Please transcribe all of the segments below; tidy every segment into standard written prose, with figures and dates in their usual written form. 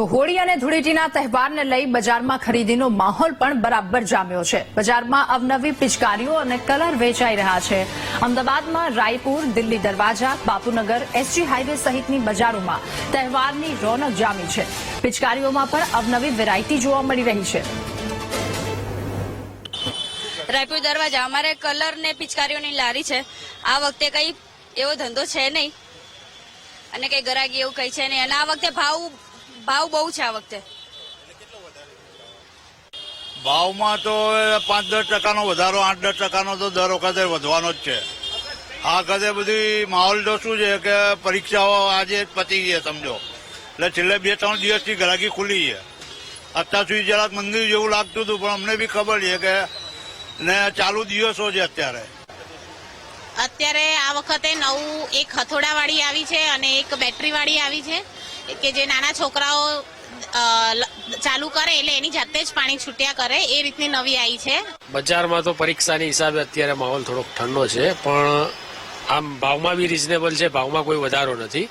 તો હોળી અને ધૂળેટીના તહેવારને લઈ બજારમાં ખરીદીનો માહોલ પણ બરાબર જામ્યો છે। બજારમાં અવનવી પિચકારીઓ અને કલર વેચાઈ રહ્યા છે। અમદાવાદમાં રાયપુર, દિલ્હી દરવાજા, બાપુનગર, એસજી હાઈવે સહિતની બજારોમાં તહેવારની રોનક જામી છે। પિચકારીઓમાં પણ અવનવી વેરાયટી જોવા મળી રહી છે। રાયપુર દરવાજા અમારે કલર ને પિચકારીઓની લારી છે। આ વખતે કઈ એવો ધંધો છે નહીં અને કઈ ગરાગી એવું કઈ છે નહીં અને આ વખતે ભાવ બહુ છે। આ વખતે ભાવમાં તો 5-10% વધારો, 8-10% તો દર વખતે વધવાનો જ છે। આ વખતે બધી માહોલ તો શું છે કે પરીક્ષાઓ આજે પતી ગઈ સમજો, એટલે છેલ્લે 2-3 દિવસથી ગરાગી ખુલી છે। અત્યાર સુધી જરાક મંદિર જેવું લાગતું હતું, પણ અમને બી ખબર છે કે ને ચાલુ દિવસો છે। અત્યારે આ વખતે નવું એક હથોડા વાળી આવી છે અને એક બેટરી વાળી આવી છે કે જે નાના છોકરાઓ ચાલુ કરે એટલે એની જાતે જ પાણી છૂટ્યા કરે એ રીતની નવી આવી છે। બજારમાં તો પરીક્ષાની હિસાબે અત્યારે માહોલ થોડોક ઠંડો છે, પણ આમ ભાવમાં બી રીઝનેબલ છે। ભાવમાં કોઈ વધારો નથી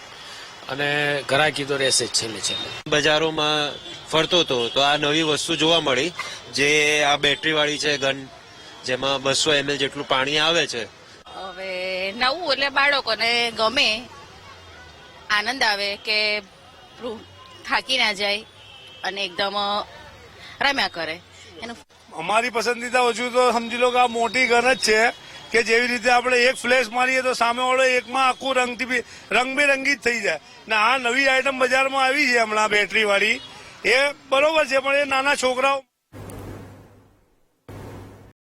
અને ગ્રાહકી તો રહેશે જ છેલ્લે। બજારોમાં ફરતો હતો તો આ નવી વસ્તુ જોવા મળી, જે આ બેટરી વાળી છે ગન, જેમાં 200 ml જેટલું પાણી આવે છે। હવે નવું એટલે બાળકોને ગમે, આનંદ આવે કે થાકી ના જાય અને એકદમ રમ્યા કરે। અમારી પસંદીદા હજુ તો સમજી લો કે આ મોટી ગન જ છે કે જેવી રીતે આપણે એક ફ્લેશ મારીએ તો સામે વાળો એકમાં આખું રંગબેરંગી જ થઈ જાય। ને આ નવી આઈટમ બજારમાં આવી છે હમણાં બેટરી વાળી, એ બરોબર છે, પણ એ નાના છોકરાઓ